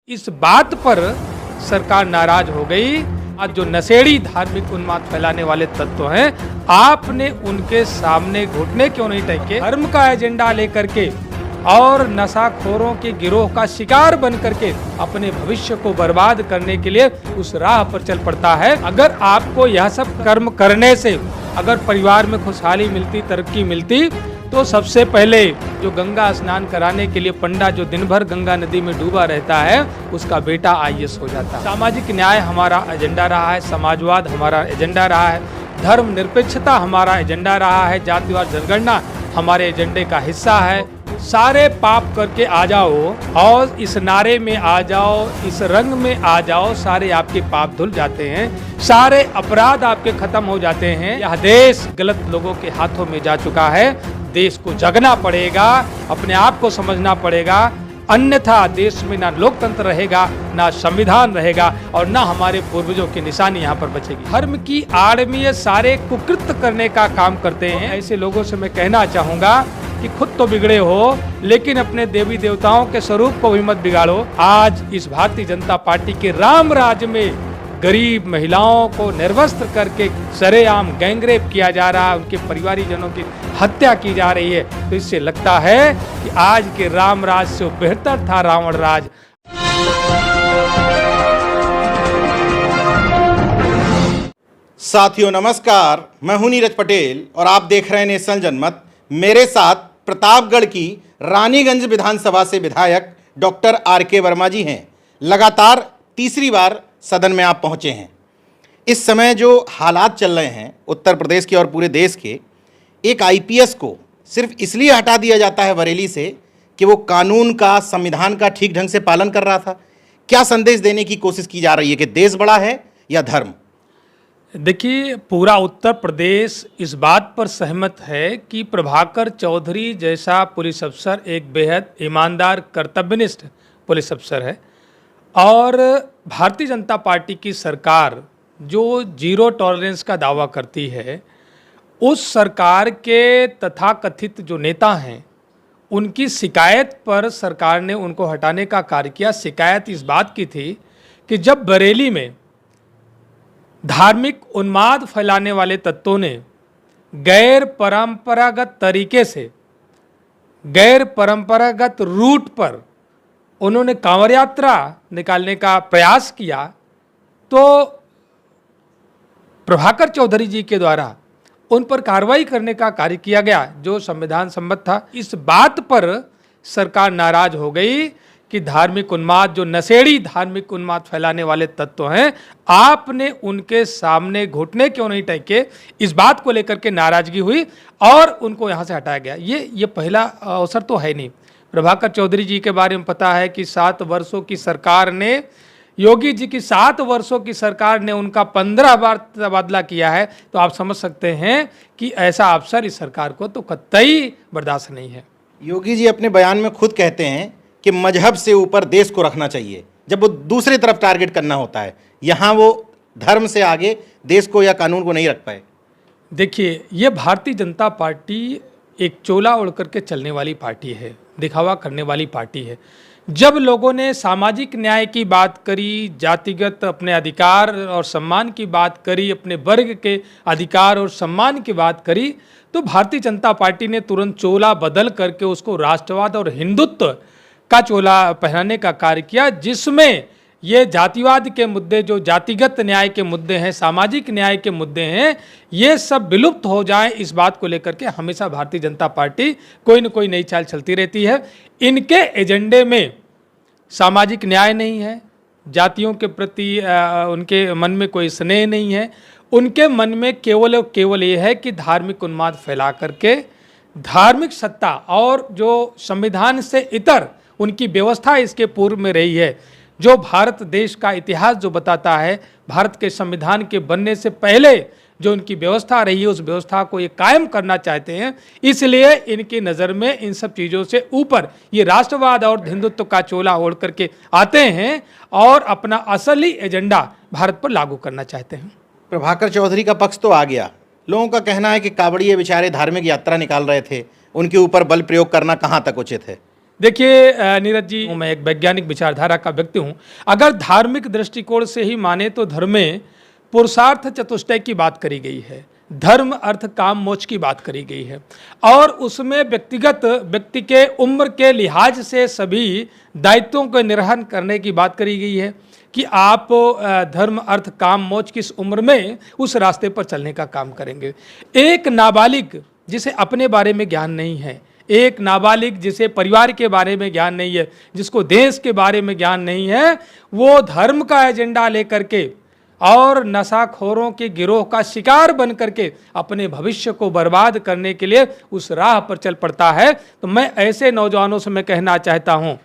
इस बात पर सरकार नाराज हो गई। आज जो नशेड़ी धार्मिक उन्माद फैलाने वाले तत्व हैं, आपने उनके सामने घुटने क्यों नहीं टेके? धर्म का एजेंडा लेकर के और नशाखोरों के गिरोह का शिकार बन करके अपने भविष्य को बर्बाद करने के लिए उस राह पर चल पड़ता है। अगर आपको यह सब कर्म करने से अगर परिवार में खुशहाली मिलती, तरक्की मिलती, तो सबसे पहले जो गंगा स्नान कराने के लिए पंडा जो दिन भर गंगा नदी में डूबा रहता है, उसका बेटा आईएएस हो जाता है। सामाजिक न्याय हमारा एजेंडा रहा है, समाजवाद हमारा एजेंडा रहा है, धर्म निरपेक्षता हमारा एजेंडा रहा है, जातिवाद जनगणना हमारे एजेंडे का हिस्सा है। सारे पाप करके आ जाओ और इस नारे में आ जाओ, इस रंग में आ जाओ, सारे आपके पाप धुल जाते हैं, सारे अपराध आपके खत्म हो जाते हैं। यह देश गलत लोगों के हाथों में जा चुका है। देश को जगना पड़ेगा, अपने आप को समझना पड़ेगा, अन्यथा देश में ना लोकतंत्र रहेगा, ना संविधान रहेगा और ना हमारे पूर्वजों की निशानी यहाँ पर बचेगी। धर्म की आड़ में ये सारे कुकृत्य करने का काम करते हैं। ऐसे लोगों से मैं कहना चाहूंगा कि खुद तो बिगड़े हो, लेकिन अपने देवी देवताओं के स्वरूप को भी मत बिगाड़ो। आज इस भारतीय जनता पार्टी के राम राज में गरीब महिलाओं को निर्वस्त्र करके सरेआम गैंगरेप किया जा रहा है, उनके परिवारीजनों की हत्या की जा रही है। तो इससे लगता है कि आज के राम राज से बेहतर था रावण राज। साथियों नमस्कार, मैं हूं नीरज पटेल और आप देख रहे हैं नेशनल जनमत। मेरे साथ प्रतापगढ़ की रानीगंज विधानसभा से विधायक डॉक्टर आर.के. वर्मा जी हैं। लगातार तीसरी बार सदन में आप पहुंचे हैं। इस समय जो हालात चल रहे हैं उत्तर प्रदेश के और पूरे देश के, एक आईपीएस को सिर्फ इसलिए हटा दिया जाता है बरेली से कि वो कानून का, संविधान का ठीक ढंग से पालन कर रहा था। क्या संदेश देने की कोशिश की जा रही है कि देश बड़ा है या धर्म? देखिए, पूरा उत्तर प्रदेश इस बात पर सहमत है कि प्रभाकर चौधरी जैसा पुलिस अफसर एक बेहद ईमानदार, कर्तव्यनिष्ठ पुलिस अफसर है और भारतीय जनता पार्टी की सरकार जो जीरो टॉलरेंस का दावा करती है, उस सरकार के तथाकथित जो नेता हैं, उनकी शिकायत पर सरकार ने उनको हटाने का कार्य किया। शिकायत इस बात की थी कि जब बरेली में धार्मिक उन्माद फैलाने वाले तत्वों ने गैर परंपरागत तरीके से, गैर परंपरागत रूट पर उन्होंने कांवड़ यात्रा निकालने का प्रयास किया, तो प्रभाकर चौधरी जी के द्वारा उन पर कार्रवाई करने का कार्य किया गया जो संविधान सम्मत था। इस बात पर सरकार नाराज हो गई कि धार्मिक उन्माद, जो नशेड़ी धार्मिक उन्माद फैलाने वाले तत्व हैं, आपने उनके सामने घुटने क्यों नहीं टेके? इस बात को लेकर के नाराजगी हुई और उनको यहाँ से हटाया गया। ये पहला अवसर तो है नहीं। प्रभाकर चौधरी जी के बारे में पता है कि 7 वर्षों की सरकार ने, योगी जी की 7 वर्षों की सरकार ने उनका 15 बार तबादला किया है। तो आप समझ सकते हैं कि ऐसा अफसर इस सरकार को तो कतई बर्दाश्त नहीं है। योगी जी अपने बयान में खुद कहते हैं कि मजहब से ऊपर देश को रखना चाहिए जब वो दूसरी तरफ टारगेट करना होता है। यहाँ वो धर्म से आगे देश को या कानून को नहीं रख पाए। देखिए, ये भारतीय जनता पार्टी एक चोला ओढ़ करके चलने वाली पार्टी है, दिखावा करने वाली पार्टी है। जब लोगों ने सामाजिक न्याय की बात करी, जातिगत अपने अधिकार और सम्मान की बात करी, अपने वर्ग के अधिकार और सम्मान की बात करी, तो भारतीय जनता पार्टी ने तुरंत चोला बदल करके उसको राष्ट्रवाद और हिंदुत्व का चोला पहनाने का कार्य किया, जिसमें ये जातिवाद के मुद्दे, जो जातिगत न्याय के मुद्दे हैं, सामाजिक न्याय के मुद्दे हैं, ये सब विलुप्त हो जाएं, इस बात को लेकर के हमेशा भारतीय जनता पार्टी कोई न कोई नई चाल चलती रहती है। इनके एजेंडे में सामाजिक न्याय नहीं है, जातियों के प्रति उनके मन में कोई स्नेह नहीं है। उनके मन में केवल और केवल ये है कि धार्मिक उन्माद फैला करके धार्मिक सत्ता और जो संविधान से इतर उनकी व्यवस्था इसके पूर्व में रही है, जो भारत देश का इतिहास जो बताता है, भारत के संविधान के बनने से पहले जो उनकी व्यवस्था रही है, उस व्यवस्था को ये कायम करना चाहते हैं। इसलिए इनकी नज़र में इन सब चीज़ों से ऊपर ये राष्ट्रवाद और हिंदुत्व का चोला ओढ़ करके आते हैं और अपना असली एजेंडा भारत पर लागू करना चाहते हैं। प्रभाकर चौधरी का पक्ष तो आ गया। लोगों का कहना है कि कांवड़िए बेचारे धार्मिक यात्रा निकाल रहे थे, उनके ऊपर बल प्रयोग करना कहाँ तक उचित है? देखिए नीरज जी, मैं एक वैज्ञानिक विचारधारा का व्यक्ति हूं। अगर धार्मिक दृष्टिकोण से ही माने तो धर्म में पुरुषार्थ चतुष्टय की बात करी गई है, धर्म अर्थ काम मोक्ष की बात करी गई है, और उसमें व्यक्तिगत व्यक्ति के उम्र के लिहाज से सभी दायित्वों को निर्वहन करने की बात करी गई है कि आप धर्म अर्थ काम मोक्ष किस उम्र में उस रास्ते पर चलने का काम करेंगे। एक नाबालिग जिसे अपने बारे में ज्ञान नहीं है, एक नाबालिग जिसे परिवार के बारे में ज्ञान नहीं है, जिसको देश के बारे में ज्ञान नहीं है, वो धर्म का एजेंडा लेकर के और नशाखोरों के गिरोह का शिकार बन करके अपने भविष्य को बर्बाद करने के लिए उस राह पर चल पड़ता है। तो मैं ऐसे नौजवानों से मैं कहना चाहता हूं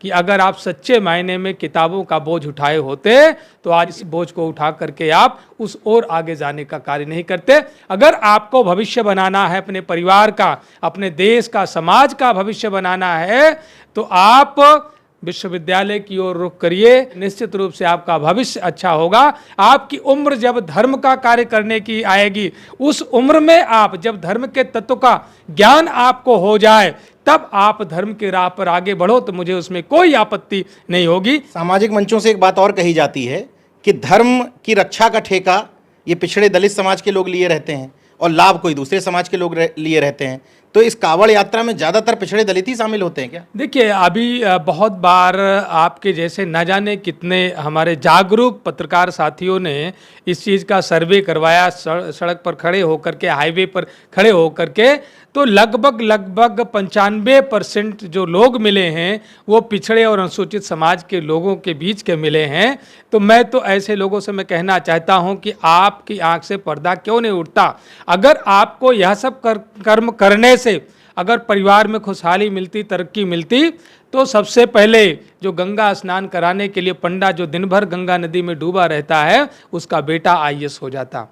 कि अगर आप सच्चे मायने में किताबों का बोझ उठाए होते तो आज इस बोझ को उठा करके आप उस ओर आगे जाने का कार्य नहीं करते। अगर आपको भविष्य बनाना है, अपने परिवार का, अपने देश का, समाज का भविष्य बनाना है, तो आप विश्वविद्यालय की ओर रुख करिए। निश्चित रूप से आपका भविष्य अच्छा होगा। आपकी उम्र जब धर्म का कार्य करने की आएगी, उस उम्र में आप जब धर्म के तत्व का ज्ञान आपको हो जाए, तब आप धर्म के राह पर आगे बढ़ो, तो मुझे उसमें कोई आपत्ति नहीं होगी। सामाजिक मंचों से एक बात और कही जाती है कि धर्म की रक्षा का ठेका ये पिछड़े दलित समाज के लोग लिए रहते हैं और लाभ कोई दूसरे समाज के लोग लिए रहते हैं। तो इस कांवड़ यात्रा में ज़्यादातर पिछड़े दलित ही शामिल होते हैं क्या? देखिए, अभी बहुत बार आपके जैसे न जाने कितने हमारे जागरूक पत्रकार साथियों ने इस चीज़ का सर्वे करवाया, सड़क पर खड़े होकर के, हाईवे पर खड़े होकर के, तो लगभग 95% जो लोग मिले हैं वो पिछड़े और अनुसूचित समाज के लोगों के बीच के मिले हैं। तो मैं तो ऐसे लोगों से मैं कहना चाहता हूं कि आपकी आंख से पर्दा क्यों नहीं उठता? अगर आपको यह सब कर्म करने से अगर परिवार में खुशहाली मिलती, तरक्की मिलती, तो सबसे पहले जो गंगा स्नान कराने के लिए पंडा जो दिन भर गंगा नदी में डूबा रहता है, उसका बेटा आईएएस हो जाता।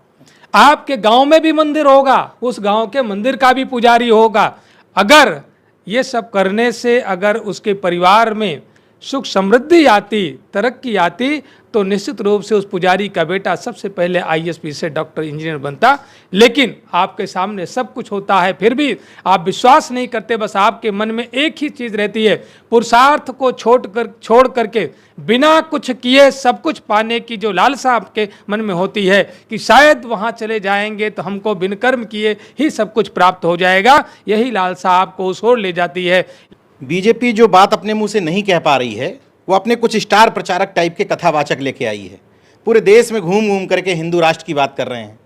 आपके गांव में भी मंदिर होगा, उस गांव के मंदिर का भी पुजारी होगा। अगर ये सब करने से अगर उसके परिवार में सुख समृद्धि आती, तरक्की आती, तो निश्चित रूप से उस पुजारी का बेटा सबसे पहले आईएएस से डॉक्टर, इंजीनियर बनता। लेकिन आपके सामने सब कुछ होता है, फिर भी आप विश्वास नहीं करते। बस आपके मन में एक ही चीज़ रहती है, पुरुषार्थ को छोड़ करके बिना कुछ किए सब कुछ पाने की जो लालसा आपके मन में होती है कि शायद वहाँ चले जाएंगे तो हमको बिन कर्म किए ही सब कुछ प्राप्त हो जाएगा, यही लालसा आपको उस ओर ले जाती है। बीजेपी जो बात अपने मुंह से नहीं कह पा रही है, वो अपने कुछ स्टार प्रचारक टाइप के कथावाचक लेके आई है। पूरे देश में घूम घूम करके हिंदू राष्ट्र की बात कर रहे हैं।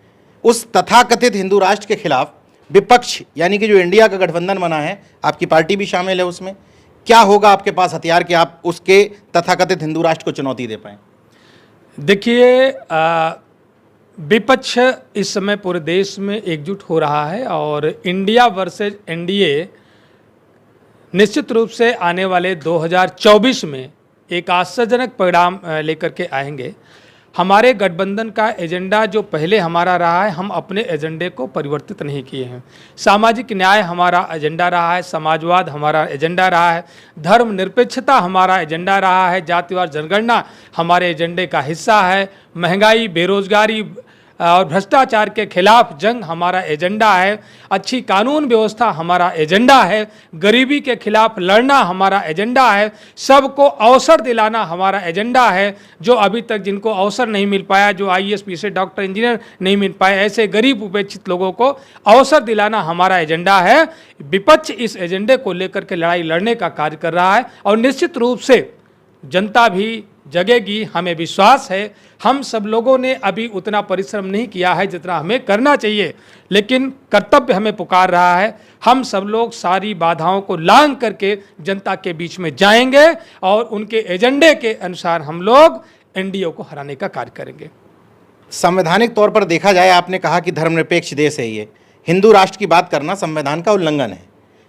उस तथाकथित हिंदू राष्ट्र के खिलाफ विपक्ष यानी कि जो इंडिया का गठबंधन बना है, आपकी पार्टी भी शामिल है उसमें, क्या होगा आपके पास हथियार कि आप उसके तथाकथित हिंदू राष्ट्र को चुनौती दे पाएं? देखिए, विपक्ष इस समय पूरे देश में एकजुट हो रहा है और इंडिया वर्सेज एनडीए निश्चित रूप से आने वाले 2024 में एक आश्चर्यजनक परिणाम लेकर के आएंगे। हमारे गठबंधन का एजेंडा जो पहले हमारा रहा है, हम अपने एजेंडे को परिवर्तित नहीं किए हैं। सामाजिक न्याय हमारा एजेंडा रहा है, समाजवाद हमारा एजेंडा रहा है, धर्मनिरपेक्षता हमारा एजेंडा रहा है, जातिवार जनगणना हमारे एजेंडे का हिस्सा है, महंगाई, बेरोजगारी और भ्रष्टाचार के खिलाफ जंग हमारा एजेंडा है, अच्छी कानून व्यवस्था हमारा एजेंडा है, गरीबी के खिलाफ लड़ना हमारा एजेंडा है, सबको अवसर दिलाना हमारा एजेंडा है। जो अभी तक जिनको अवसर नहीं मिल पाया, जो आईएएस से डॉक्टर, इंजीनियर नहीं मिल पाए, ऐसे गरीब उपेक्षित लोगों को अवसर दिलाना हमारा एजेंडा है। विपक्ष इस एजेंडे को लेकर के लड़ाई लड़ने का कार्य कर रहा है और निश्चित रूप से जनता भी जगेगी, हमें विश्वास है। हम सब लोगों ने अभी उतना परिश्रम नहीं किया है जितना हमें करना चाहिए, लेकिन कर्तव्य हमें पुकार रहा है। हम सब लोग सारी बाधाओं को लांघ करके जनता के बीच में जाएंगे और उनके एजेंडे के अनुसार हम लोग एनडीए को हराने का कार्य करेंगे। संवैधानिक तौर पर देखा जाए, आपने कहा कि धर्मनिरपेक्ष देश है ये, हिंदू राष्ट्र की बात करना संविधान का उल्लंघन है,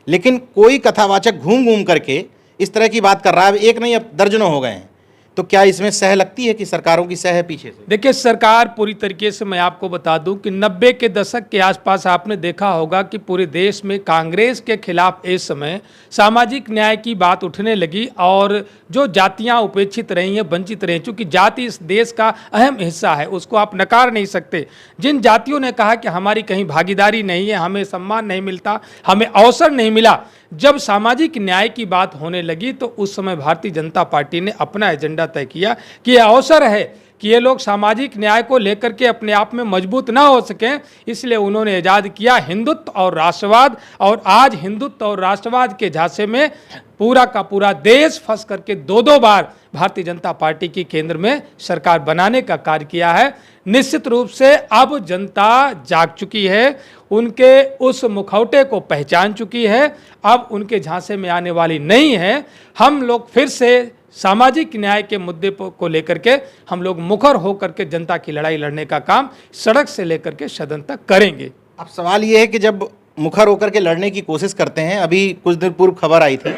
लेकिन कोई कथावाचक घूम घूम करके इस तरह की बात कर रहा है। एक नहीं, अब दर्जनों हो गए हैं। तो क्या इसमें सह लगती है कि सरकारों की सह है पीछे से? देखिए, सरकार पूरी तरीके से, मैं आपको बता दूं कि 90 के दशक के आसपास आपने देखा होगा कि पूरे देश में कांग्रेस के खिलाफ इस समय सामाजिक न्याय की बात उठने लगी और जो जातियां उपेक्षित रही हैं, वंचित रही, चूंकि जाति इस देश का अहम हिस्सा है, उसको आप नकार नहीं सकते। जिन जातियों ने कहा कि हमारी कहीं भागीदारी नहीं है, हमें सम्मान नहीं मिलता, हमें अवसर नहीं मिला, जब सामाजिक न्याय की बात होने लगी तो उस समय भारतीय जनता पार्टी ने अपना एजेंडा तय किया कि यह अवसर है कि ये लोग सामाजिक न्याय को लेकर के अपने आप में मजबूत ना हो सकें, इसलिए उन्होंने इजाद किया हिंदुत्व और राष्ट्रवाद। और आज हिंदुत्व और राष्ट्रवाद के झांसे में पूरा का पूरा देश फंस करके दो दो बार भारतीय जनता पार्टी की केंद्र में सरकार बनाने का कार्य किया है। निश्चित रूप से अब जनता जाग चुकी है, उनके उस मुखौटे को पहचान चुकी है, अब उनके झांसे में आने वाली नहीं है। हम लोग फिर से सामाजिक न्याय के मुद्दे को लेकर के हम लोग मुखर होकर के जनता की लड़ाई लड़ने का काम सड़क से लेकर के सदन तक करेंगे। अब सवाल ये है कि जब मुखर होकर के लड़ने की कोशिश करते हैं, अभी कुछ दिन पूर्व खबर आई थी,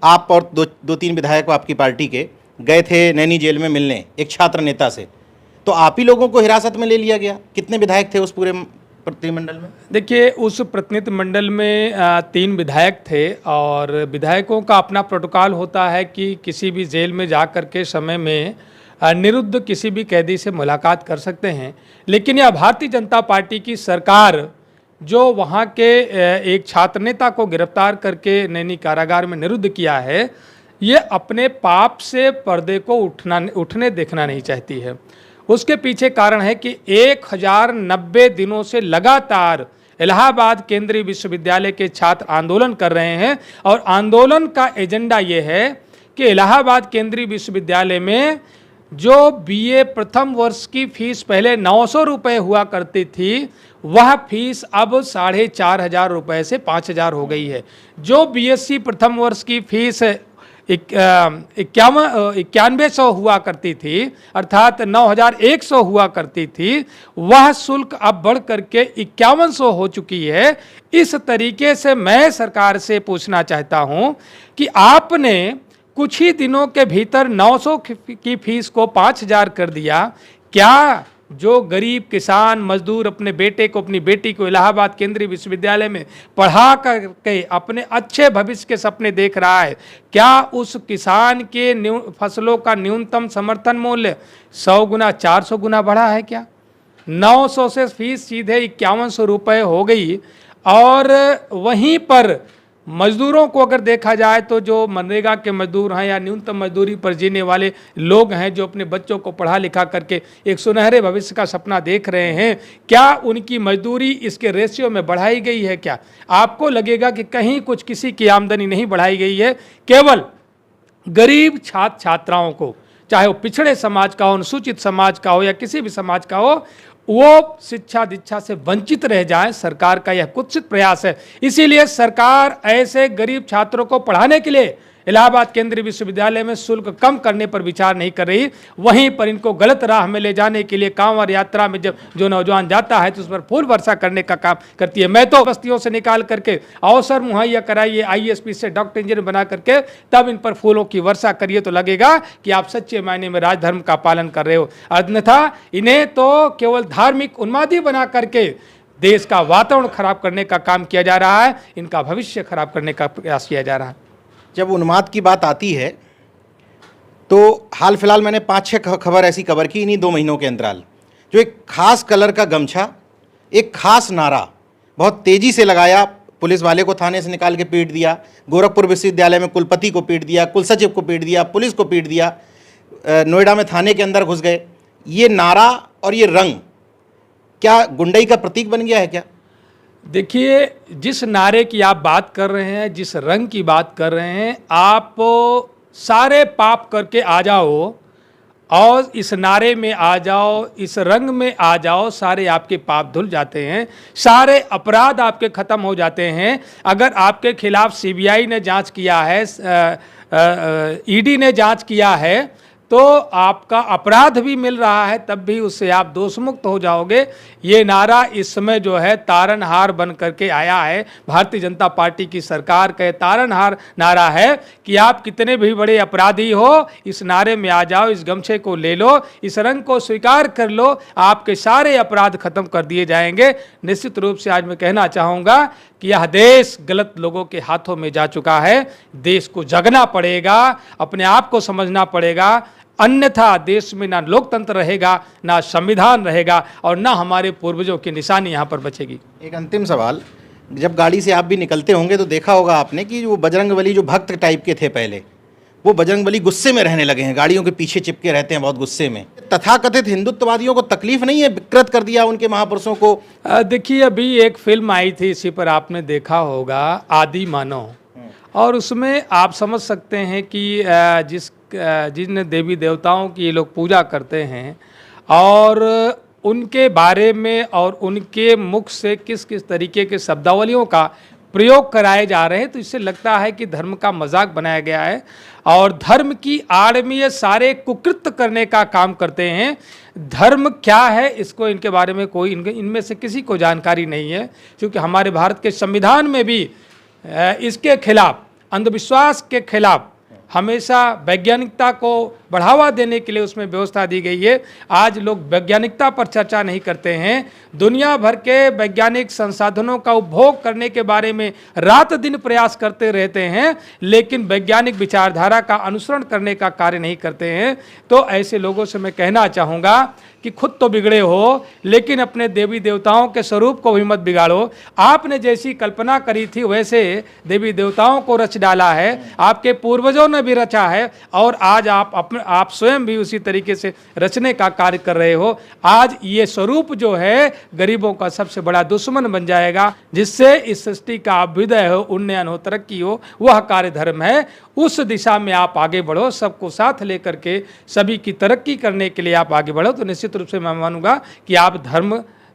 आप और दो तीन विधायक आपकी पार्टी के गए थे नैनी जेल में मिलने एक छात्र नेता से, तो आप ही लोगों को हिरासत में ले लिया गया। कितने विधायक थे उस पूरे प्रतिनिधिमंडल में? देखिए, उस प्रतिनिधिमंडल में 3 विधायक थे और विधायकों का अपना प्रोटोकॉल होता है कि किसी भी जेल में जा कर के समय में निरुद्ध किसी भी कैदी से मुलाकात कर सकते हैं। लेकिन यह भारतीय जनता पार्टी की सरकार जो वहाँ के एक छात्र नेता को गिरफ्तार करके नैनी कारागार में निरुद्ध किया है, ये अपने पाप से पर्दे को उठने देखना नहीं चाहती है। उसके पीछे कारण है कि 1090 दिनों से लगातार इलाहाबाद केंद्रीय विश्वविद्यालय के छात्र आंदोलन कर रहे हैं और आंदोलन का एजेंडा ये है कि इलाहाबाद केंद्रीय विश्वविद्यालय में जो बीए प्रथम वर्ष की फीस पहले 900 रुपये हुआ करती थी, वह फीस अब 4500 रुपये से 5000 हो गई है। जो बीएससी प्रथम वर्ष की फीस 9100 हुआ करती थी, अर्थात 9100 हुआ करती थी, वह शुल्क अब बढ़ करके 5100 हो चुकी है। इस तरीके से मैं सरकार से पूछना चाहता हूं कि आपने कुछ ही दिनों के भीतर 900 की फीस को 5000 कर दिया। क्या जो गरीब किसान मजदूर अपने बेटे को अपनी बेटी को इलाहाबाद केंद्रीय विश्वविद्यालय में पढ़ा करके अपने अच्छे भविष्य के सपने देख रहा है, क्या उस किसान के फसलों का न्यूनतम समर्थन मूल्य 100 गुना 400 गुना बढ़ा है? क्या 900 से फीस सीधे 5100 रुपये हो गई। और वहीं पर मजदूरों को अगर देखा जाए तो जो मनरेगा के मजदूर हैं या न्यूनतम मजदूरी पर जीने वाले लोग हैं, जो अपने बच्चों को पढ़ा लिखा करके एक सुनहरे भविष्य का सपना देख रहे हैं, क्या उनकी मजदूरी इसके रेशियो में बढ़ाई गई है? क्या आपको लगेगा कि कहीं कुछ किसी की आमदनी नहीं बढ़ाई गई है? केवल गरीब छात्र छात्राओं को, चाहे वो पिछड़े समाज का हो, अनुसूचित समाज का हो या किसी भी समाज का हो, वो शिक्षा दीक्षा से वंचित रह जाएं, सरकार का यह कुत्सित प्रयास है। इसीलिए सरकार ऐसे गरीब छात्रों को पढ़ाने के लिए इलाहाबाद केंद्रीय विश्वविद्यालय में शुल्क कम करने पर विचार नहीं कर रही, वहीं पर इनको गलत राह में ले जाने के लिए कांवड़ यात्रा में जब जो नौजवान जाता है तो उस पर फूल वर्षा करने का काम करती है। मैं तो बस्तियों से निकाल करके अवसर मुहैया कराइए, IAS से डॉक्टर इंजीनियर बना करके तब इन पर फूलों की वर्षा करिए, तो लगेगा कि आप सच्चे मायने में राजधर्म का पालन कर रहे हो। अन्यथा इन्हें तो केवल धार्मिक उन्मादी बना करके देश का वातावरण खराब करने का काम किया जा रहा है, इनका भविष्य खराब करने का प्रयास किया जा रहा है। जब उन्माद की बात आती है तो हाल फिलहाल मैंने 5-6 खबर ऐसी कवर की इन्हीं 2 महीनों के अंतराल, जो एक खास कलर का गमछा, एक खास नारा बहुत तेज़ी से लगाया, पुलिस वाले को थाने से निकाल के पीट दिया, गोरखपुर विश्वविद्यालय में कुलपति को पीट दिया, कुलसचिव को पीट दिया, पुलिस को पीट दिया, नोएडा में थाने के अंदर घुस गए। ये नारा और ये रंग क्या गुंडई का प्रतीक बन गया है क्या? देखिए, जिस नारे की आप बात कर रहे हैं, जिस रंग की बात कर रहे हैं, आप सारे पाप करके आ जाओ और इस नारे में आ जाओ, इस रंग में आ जाओ, सारे आपके पाप धुल जाते हैं, सारे अपराध आपके खत्म हो जाते हैं। अगर आपके खिलाफ CBI ने जांच किया है, ED ने जांच किया है, तो आपका अपराध भी मिल रहा है, तब भी उससे आप दोषमुक्त हो जाओगे। ये नारा इस समय जो है तारनहार बन करके आया है। भारतीय जनता पार्टी की सरकार का तारनहार नारा है कि आप कितने भी बड़े अपराधी हो, इस नारे में आ जाओ, इस गमछे को ले लो, इस रंग को स्वीकार कर लो, आपके सारे अपराध खत्म कर दिए जाएंगे। निश्चित रूप से आज मैं कहना चाहूँगा कि यह देश गलत लोगों के हाथों में जा चुका है। देश को जगना पड़ेगा, अपने आप को समझना पड़ेगा, अन्यथा देश में ना लोकतंत्र रहेगा, ना संविधान रहेगा और ना हमारे पूर्वजों की निशानी यहाँ पर बचेगी। एक अंतिम सवाल जब गाड़ी से आप भी निकलते होंगे तो देखा होगा आपने कि वो बजरंगबली जो भक्त टाइप के थे पहले, वो बजरंगबली गुस्से में रहने लगे हैं, गाड़ियों के पीछे चिपके रहते हैं बहुत गुस्से में। तथाकथित हिंदुत्ववादियों को तकलीफ नहीं है विकृत कर दिया उनके महापुरुषों को? देखिए, अभी एक फिल्म आई थी, इसी पर आपने देखा होगा, आदि मानव, और उसमें आप समझ सकते हैं कि जिन देवी देवताओं की ये लोग पूजा करते हैं और उनके बारे में और उनके मुख से किस किस तरीके के शब्दावलियों का प्रयोग कराए जा रहे हैं, तो इससे लगता है कि धर्म का मजाक बनाया गया है और धर्म की आड़ में ये सारे कुकृत्य करने का काम करते हैं। धर्म क्या है इसको, इनके बारे में कोई इनमें से किसी को जानकारी नहीं है, क्योंकि हमारे भारत के संविधान में भी इसके खिलाफ, अंधविश्वास के खिलाफ हमेशा वैज्ञानिकता को बढ़ावा देने के लिए उसमें व्यवस्था दी गई है। आज लोग वैज्ञानिकता पर चर्चा नहीं करते हैं, दुनिया भर के वैज्ञानिक संसाधनों का उपभोग करने के बारे में रात दिन प्रयास करते रहते हैं, लेकिन वैज्ञानिक विचारधारा का अनुसरण करने का कार्य नहीं करते हैं। तो ऐसे लोगों से मैं कहना चाहूँगा कि खुद तो बिगड़े हो, लेकिन अपने देवी देवताओं के स्वरूप को भी मत बिगाड़ो। आपने जैसी कल्पना करी थी वैसे देवी देवताओं को रच डाला है, आपके पूर्वजों ने भी रचा है, और आज आप स्वयं भी उसी तरीके से रचने का कार्य कर रहे हो। आज ये स्वरूप जो है गरीबों का सबसे बड़ा दुश्मन बन जाएगा, जिससे इस सृष्टि का अभ्युदय हो, उन्नयन हो, तरक्की हो, वह कार्य धर्म है। उस दिशा में आप आगे बढ़ो, सबको साथ लेकर के सभी की तरक्की करने के लिए आप आगे बढ़ो, तो निश्चित रूप से मैं मानूंगा कि आप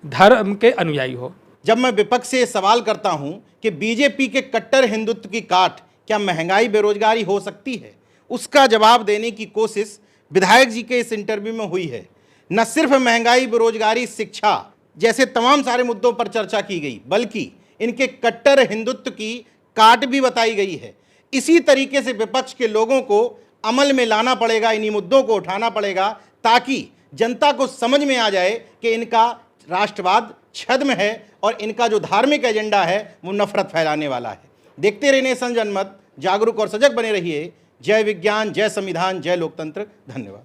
धर्म के अनुयायी हो। जब मैं विपक्ष से सवाल करता हूं कि बीजेपी के कट्टर हिंदुत्व की काट क्या महंगाई बेरोजगारी हो सकती है, उसका जवाब देने की कोशिश विधायक जी के इस इंटरव्यू में हुई है। न सिर्फ महंगाई, बेरोजगारी, शिक्षा जैसे तमाम सारे मुद्दों पर चर्चा की गई, बल्कि इनके कट्टर हिंदुत्व की काट भी बताई गई है। इसी तरीके से विपक्ष के लोगों को अमल में लाना पड़ेगा, इन्हीं मुद्दों को उठाना पड़ेगा, ताकि जनता को समझ में आ जाए कि इनका राष्ट्रवाद छद्म है और इनका जो धार्मिक एजेंडा है वो नफरत फैलाने वाला है। देखते रहिए नेशन जनमत, जागरूक और सजग बने रहिए। जय विज्ञान, जय संविधान, जय लोकतंत्र। धन्यवाद।